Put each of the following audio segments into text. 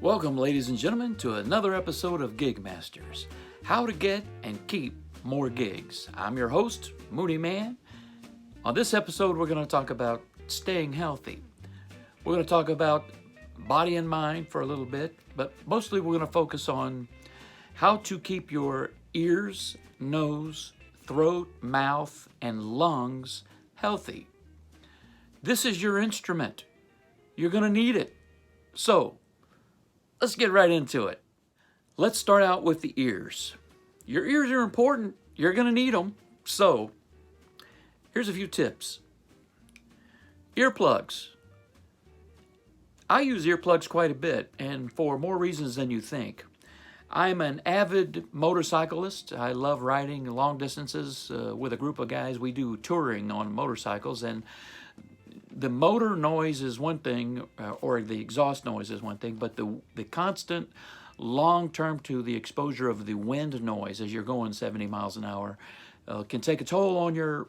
Welcome, ladies and gentlemen, to another episode of Gig Masters, how to get and keep more gigs. I'm your host, Mooney Man. On this episode, we're going to talk about staying healthy. We're going to talk about body and mind for a little bit, but mostly we're going to focus on how to keep your ears, nose, throat, mouth, and lungs healthy. This is your instrument. You're going to need it. So, let's get right into it. Let's start out with the ears. Your ears are important. You're going to need them. So, here's a few tips. Earplugs. I use earplugs quite a bit, and for more reasons than you think. I'm an avid motorcyclist. I love riding long distances with a group of guys. We do touring on motorcycles, and the motor noise is one thing, or the exhaust noise is one thing, but the constant long-term to the exposure of the wind noise as you're going 70 miles an hour can take a toll on your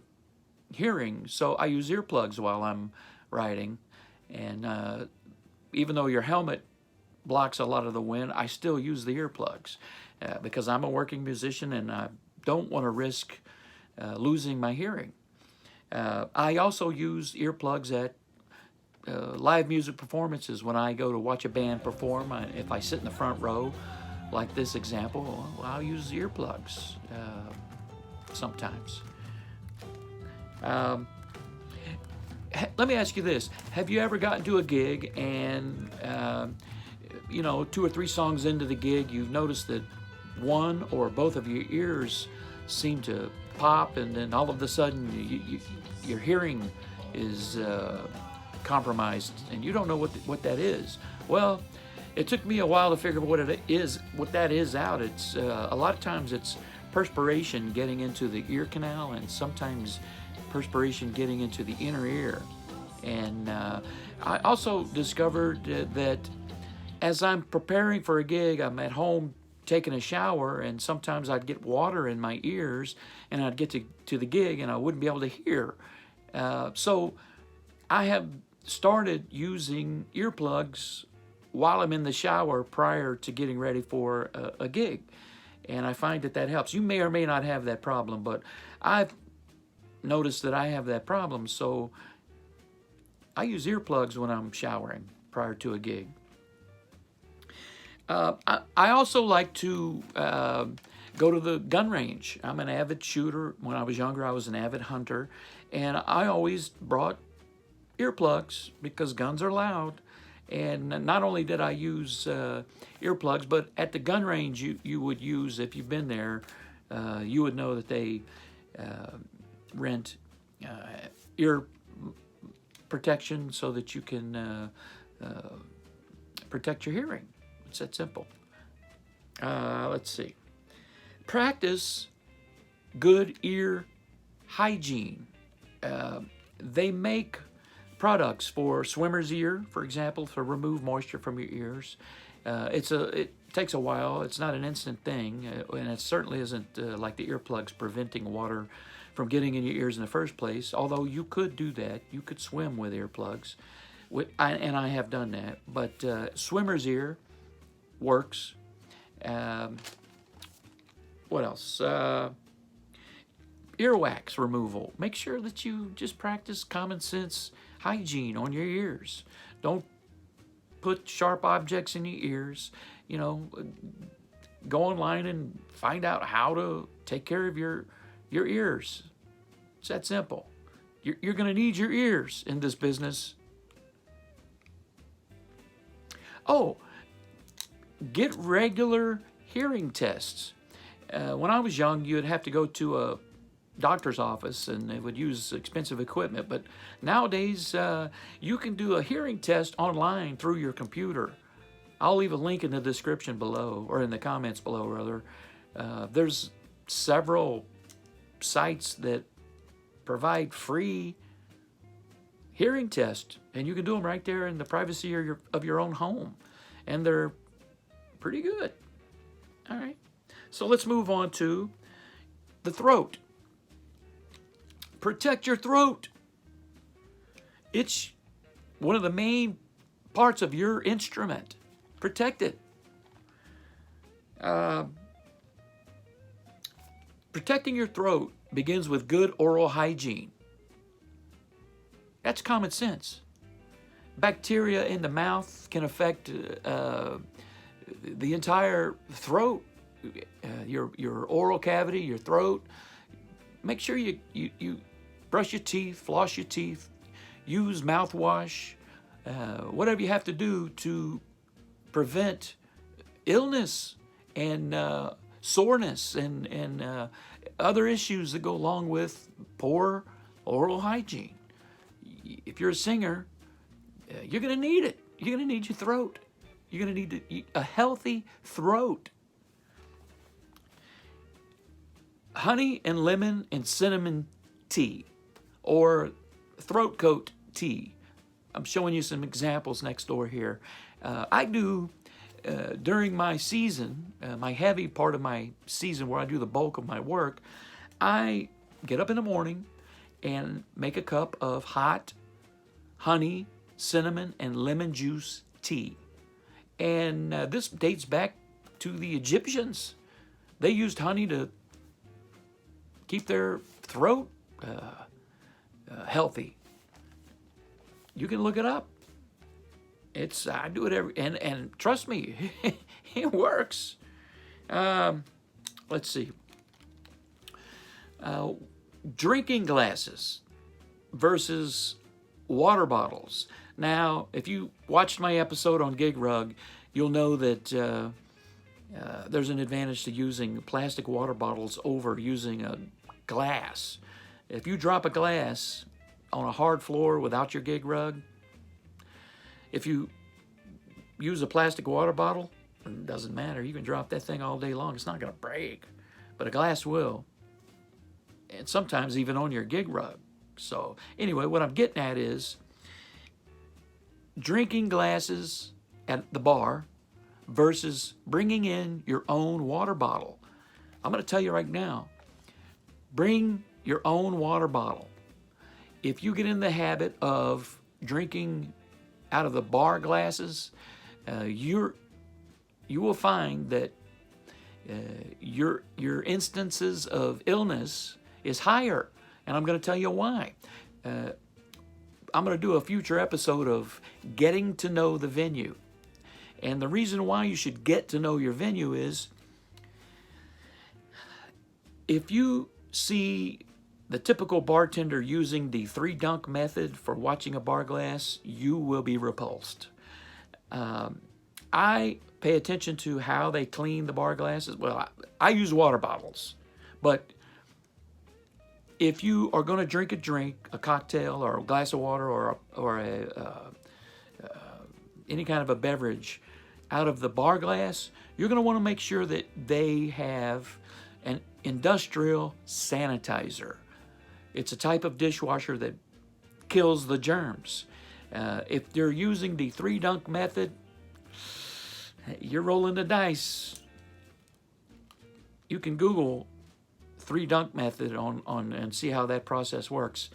hearing. So I use earplugs while I'm riding, and even though your helmet blocks a lot of the wind, I still use the earplugs because I'm a working musician and I don't want to risk losing my hearing. I also use earplugs at live music performances when I go to watch a band perform. If I sit in the front row, like this example, I'll use earplugs sometimes. Let me ask you this. Have you ever gotten to a gig and, 2 or 3 songs into the gig, you've noticed that one or both of your ears seem to pop, and then all of a sudden your hearing is compromised and you don't know what that is? Well, it took me a while to figure out what that is out. It's a lot of times it's perspiration getting into the ear canal, and sometimes perspiration getting into the inner ear. And I also discovered that as I'm preparing for a gig, I'm at home taking a shower, and sometimes I'd get water in my ears, and I'd get to the gig and I wouldn't be able to hear. So I have started using earplugs while I'm in the shower prior to getting ready for a gig, and I find that helps. You may or may not have that problem, but I've noticed that I have that problem, so I use earplugs when I'm showering prior to a gig. I also like to go to the gun range. I'm an avid shooter. When I was younger, I was an avid hunter, and I always brought earplugs because guns are loud. And not only did I use earplugs, but at the gun range, you would use, if you've been there, you would know that they rent ear protection so that you can protect your hearing. It's that simple. Let's see. Practice good ear hygiene. They make products for swimmer's ear, for example, to remove moisture from your ears. It takes a while. It's not an instant thing, and it certainly isn't like the earplugs preventing water from getting in your ears in the first place, although you could do that. You could swim with earplugs, and I have done that. But swimmer's ear works. What else? Earwax removal. Make sure that you just practice common sense hygiene on your ears. Don't put sharp objects in your ears. Go online and find out how to take care of your ears. It's that simple. You're going to need your ears in this business. Oh, get regular hearing tests. When I was young, you'd have to go to a doctor's office and they would use expensive equipment. But nowadays, you can do a hearing test online through your computer. I'll leave a link in the description below, or in the comments below, rather. There's several sites that provide free hearing tests, and you can do them right there in the privacy of your own home. And they're pretty good. All right. So let's move on to the throat. Protect your throat. It's one of the main parts of your instrument. protect it. Protecting your throat begins with good oral hygiene. That's common sense. Bacteria in the mouth can affect the entire throat, your oral cavity, your throat. Make sure you brush your teeth, floss your teeth, use mouthwash, whatever you have to do to prevent illness and soreness and other issues that go along with poor oral hygiene. If you're a singer, you're going to need it. You're going to need your throat. You're going to need a healthy throat. Honey and lemon and cinnamon tea, or throat coat tea. I'm showing you some examples next door here. I do, during my season, my heavy part of my season where I do the bulk of my work, I get up in the morning and make a cup of hot honey, cinnamon, and lemon juice tea. And this dates back to the Egyptians. They used honey to keep their throat healthy. You can look it up. I do it and trust me, it works. Let's see. Drinking glasses versus water bottles. Now, if you watched my episode on Gig Rug, you'll know that there's an advantage to using plastic water bottles over using a glass. If you drop a glass on a hard floor without your Gig Rug, if you use a plastic water bottle, it doesn't matter. You can drop that thing all day long. It's not going to break, but a glass will. And sometimes even on your Gig Rug. So anyway, what I'm getting at is drinking glasses at the bar versus bringing in your own water bottle. I'm going to tell you right now, bring your own water bottle. If you get in the habit of drinking out of the bar glasses, you will find that your instances of illness is higher. And I'm going to tell you why. I'm going to do a future episode of getting to know the venue. And the reason why you should get to know your venue is if you see the typical bartender using the 3-dunk method for watching a bar glass, you will be repulsed. I pay attention to how they clean the bar glasses. Well, I use water bottles, but if you are going to drink a cocktail or a glass of water or any kind of a beverage out of the bar glass, you're going to want to make sure that they have an industrial sanitizer. It's a type of dishwasher that kills the germs. If they're using the 3-dunk method, you're rolling the dice. You can Google 3-dunk method on and see how that process works.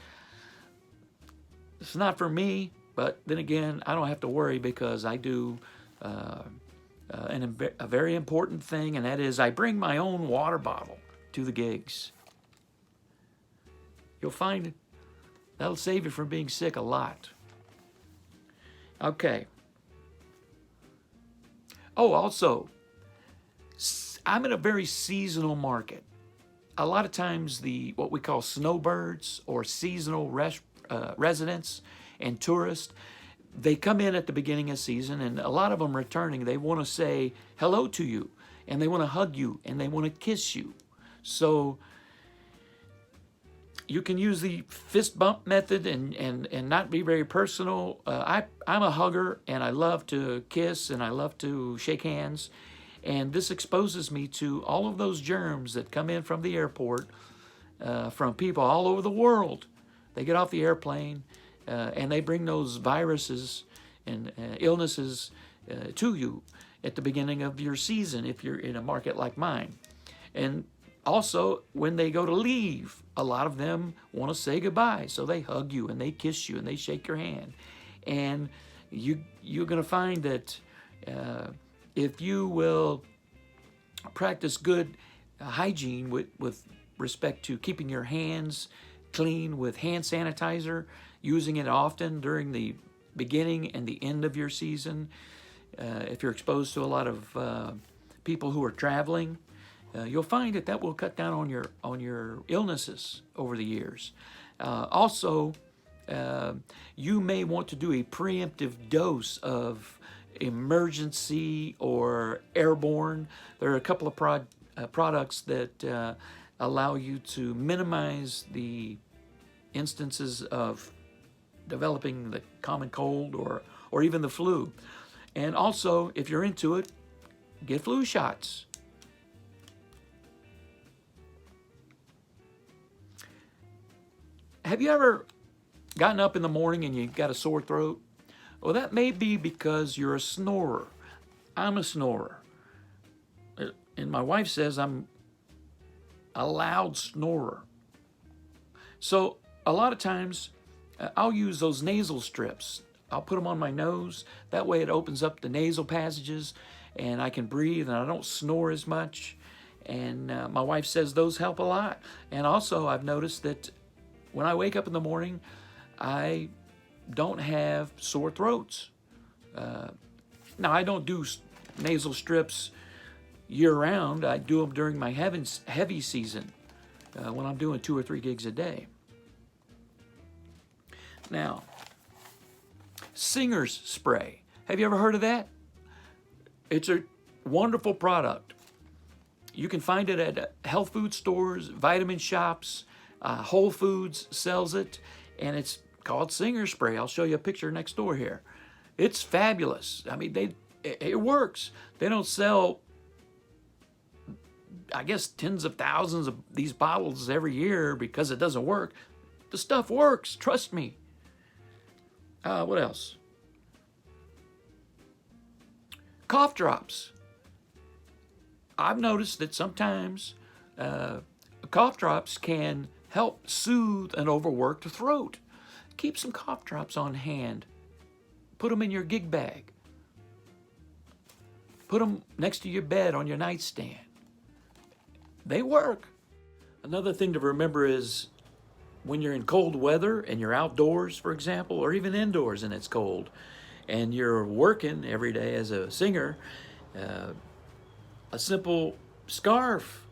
It's not for me, but then again, I don't have to worry because I do a very important thing, and that is I bring my own water bottle to the gigs. You'll find that'll save you from being sick a lot. Okay. Oh, also, I'm in a very seasonal market. A lot of times what we call snowbirds or seasonal residents and tourists, they come in at the beginning of season, and a lot of them returning, they want to say hello to you, and they want to hug you, and they want to kiss you. So you can use the fist bump method and not be very personal. I'm a hugger, and I love to kiss, and I love to shake hands. And this exposes me to all of those germs that come in from the airport, from people all over the world. They get off the airplane, and they bring those viruses and illnesses to you at the beginning of your season if you're in a market like mine. And also, when they go to leave, a lot of them want to say goodbye. So they hug you, and they kiss you, and they shake your hand. And you're going to find that If you will practice good hygiene with respect to keeping your hands clean with hand sanitizer, using it often during the beginning and the end of your season. If you're exposed to a lot of people who are traveling, you'll find that will cut down on your illnesses over the years. Also, you may want to do a preemptive dose of emergency or airborne. There are a couple of products that allow you to minimize the instances of developing the common cold or even the flu. And also, if you're into it, get flu shots. Have you ever gotten up in the morning and you got a sore throat? Well, that may be because you're a snorer. I'm a snorer. And my wife says I'm a loud snorer. So a lot of times I'll use those nasal strips. I'll put them on my nose. That way it opens up the nasal passages and I can breathe and I don't snore as much. And my wife says those help a lot. And also I've noticed that when I wake up in the morning, I don't have sore throats. Now, I don't do nasal strips year-round. I do them during my heavy season when I'm doing 2 or 3 gigs a day. Now, Singer's Spray. Have you ever heard of that? It's a wonderful product. You can find it at health food stores, vitamin shops. Whole Foods sells it, and it's called Singer Spray. I'll show you a picture next door here. It's fabulous. I mean, it works. They don't sell, I guess, tens of thousands of these bottles every year because it doesn't work. The stuff works, trust me. What else? Cough drops. I've noticed that sometimes cough drops can help soothe an overworked throat. Keep some cough drops on hand. Put them in your gig bag. Put them next to your bed on your nightstand. They work. Another thing to remember is when you're in cold weather and you're outdoors, for example, or even indoors and it's cold, and you're working every day as a singer, a simple scarf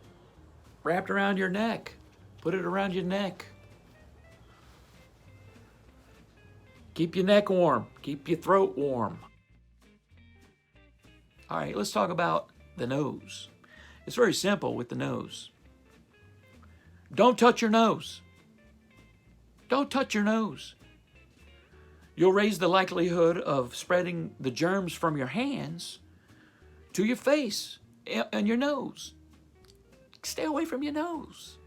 wrapped around your neck. Put it around your neck. Keep your neck warm. Keep your throat warm. All right, let's talk about the nose. It's very simple with the nose. Don't touch your nose. Don't touch your nose. You'll raise the likelihood of spreading the germs from your hands to your face and your nose. Stay away from your nose.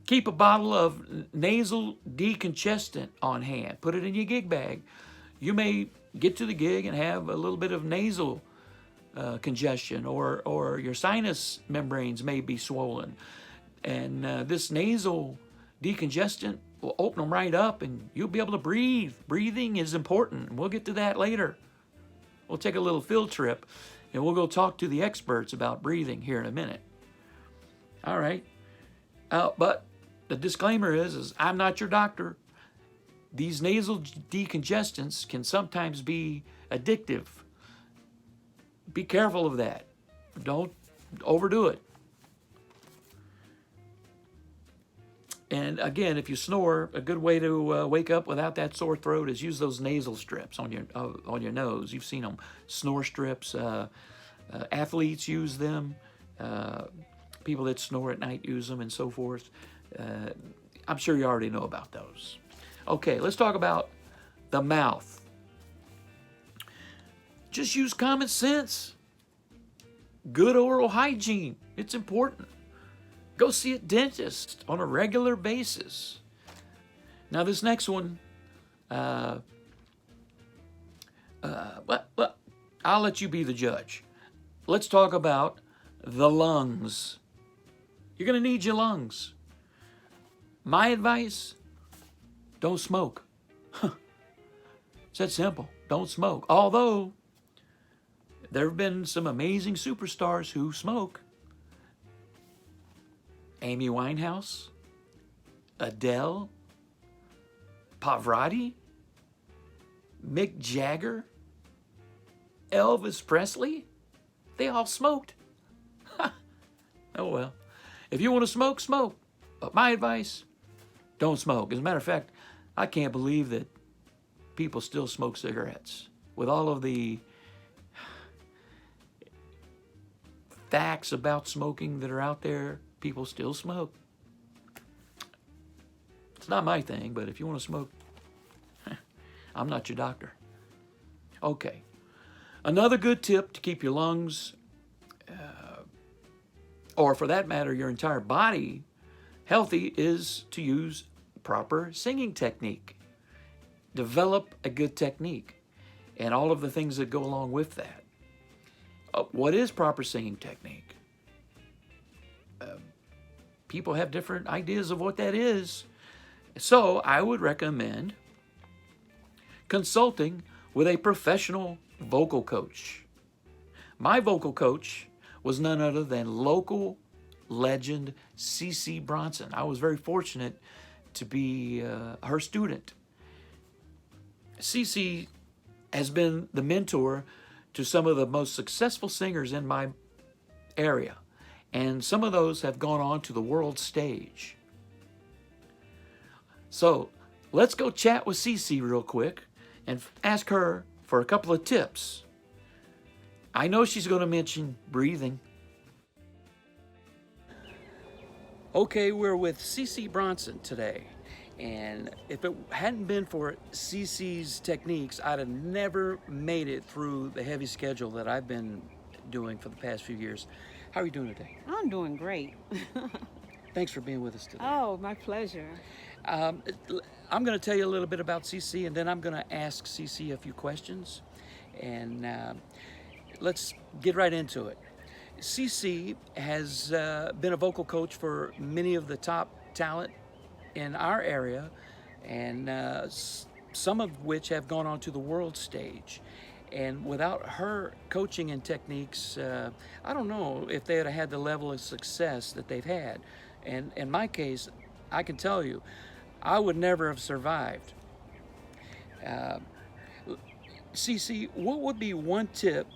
Keep a bottle of nasal decongestant on hand. Put it in your gig bag. You may get to the gig and have a little bit of nasal congestion, or your sinus membranes may be swollen. And this nasal decongestant will open them right up and you'll be able to breathe. Breathing is important. We'll get to that later. We'll take a little field trip and we'll go talk to the experts about breathing here in a minute. All right. But the disclaimer is I'm not your doctor. These nasal decongestants can sometimes be addictive. Be careful of that. Don't overdo it. And again, if you snore, a good way to wake up without that sore throat is use those nasal strips on your nose. You've seen them, snore strips. Athletes use them. People that snore at night use them, and so forth. I'm sure you already know about those. Okay, let's talk about the mouth. Just use common sense. Good oral hygiene. It's important. Go see a dentist on a regular basis. Now this next one, well, I'll let you be the judge. Let's talk about the lungs. You're going to need your lungs. My advice, don't smoke. It's that simple. don't smoke. Although there have been some amazing superstars who smoke. Amy Winehouse, Adele, Pavarotti, Mick Jagger, Elvis Presley. They all smoked. Oh well. If you want to smoke, smoke. But my advice, don't smoke. As a matter of fact, I can't believe that people still smoke cigarettes. With all of the facts about smoking that are out there, people still smoke. It's not my thing, but if you want to smoke, I'm not your doctor. Okay. Another good tip to keep your lungs, or for that matter, your entire body healthy, is to use proper singing technique. Develop a good technique and all of the things that go along with that. What is proper singing technique? People have different ideas of what that is. So I would recommend consulting with a professional vocal coach. My vocal coach was none other than local legend CeCe Bronson. I was very fortunate to be her student. CeCe has been the mentor to some of the most successful singers in my area, and some of those have gone on to the world stage. So let's go chat with CeCe real quick and ask her for a couple of tips. I know she's going to mention breathing. Okay, we're with CeCe Bronson today. And if it hadn't been for CeCe's techniques, I'd have never made it through the heavy schedule that I've been doing for the past few years. How are you doing today? I'm doing great. Thanks for being with us today. Oh, my pleasure. I'm going to tell you a little bit about CeCe, and then I'm going to ask CeCe a few questions. And let's get right into it. CeCe has been a vocal coach for many of the top talent in our area, and some of which have gone on to the world stage. And without her coaching and techniques, I don't know if they would have had the level of success that they've had. And in my case, I can tell you, I would never have survived. CeCe, what would be one tip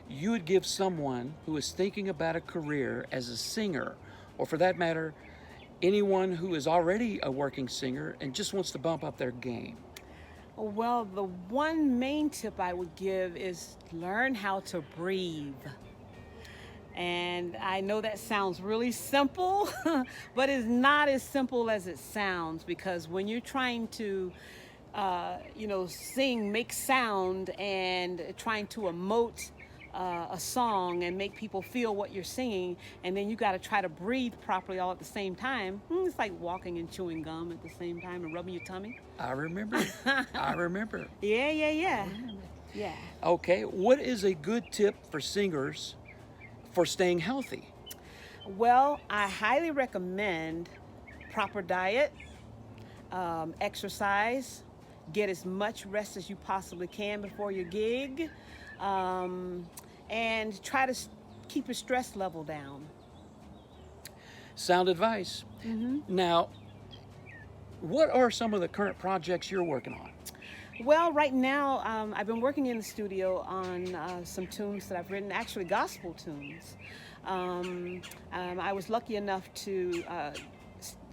you would give someone who is thinking about a career as a singer, or for that matter, anyone who is already a working singer and just wants to bump up their game? Well, the one main tip I would give is learn how to breathe. And I know that sounds really simple, but it's not as simple as it sounds, because when you're trying to sing, make sound, and trying to emote a song and make people feel what you're singing, and then you got to try to breathe properly all at the same time. It's like walking and chewing gum at the same time and rubbing your tummy. I remember. I remember. Yeah. Okay, what is a good tip for singers for staying healthy? Well, I highly recommend proper diet, exercise, get as much rest as you possibly can before your gig, and try to keep your stress level down. Sound advice. Mm-hmm. Now, what are some of the current projects you're working on? Well, right now, I've been working in the studio on some tunes that I've written, actually gospel tunes. I was lucky enough to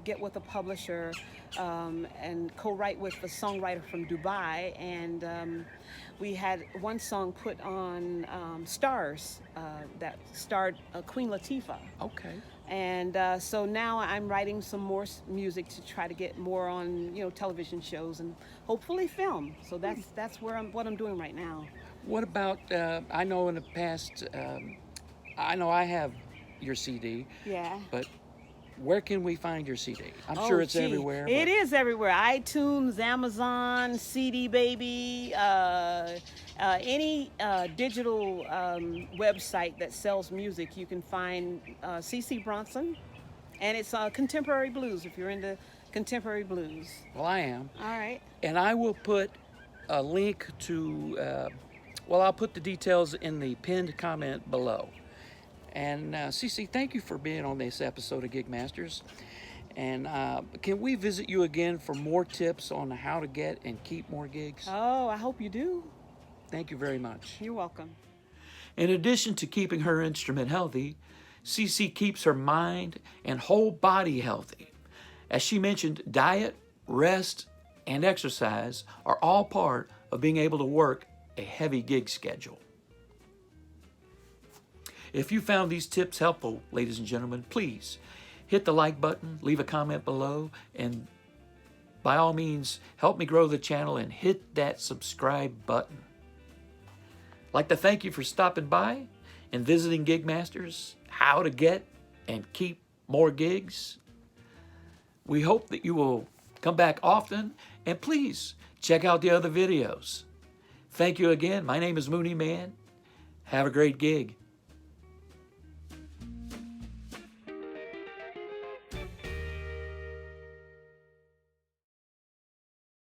get with a publisher and co-write with a songwriter from Dubai, and we had one song put on Stars that starred Queen Latifah. Okay. And so now I'm writing some more music to try to get more on, television shows and hopefully film. So that's what I'm doing right now. What about, I know in the past, I know I have your CD. Yeah. But where can we find your CD? I'm sure it's everywhere. It is everywhere. iTunes, Amazon, CD Baby, any digital website that sells music, you can find CeCe Bronson. And it's contemporary blues, if you're into contemporary blues. Well, I am. All right. And I will put a link to, well, I'll put the details in the pinned comment below. And Cece, thank you for being on this episode of Gig Masters. And can we visit you again for more tips on how to get and keep more gigs? Oh, I hope you do. Thank you very much. You're welcome. In addition to keeping her instrument healthy, Cece keeps her mind and whole body healthy. As she mentioned, diet, rest, and exercise are all part of being able to work a heavy gig schedule. If you found these tips helpful, ladies and gentlemen, please hit the like button, leave a comment below, and by all means, help me grow the channel and hit that subscribe button. I'd like to thank you for stopping by and visiting Gig Masters, how to get and keep more gigs. We hope that you will come back often, and please check out the other videos. Thank you again. My name is Mooney Man. Have a great gig.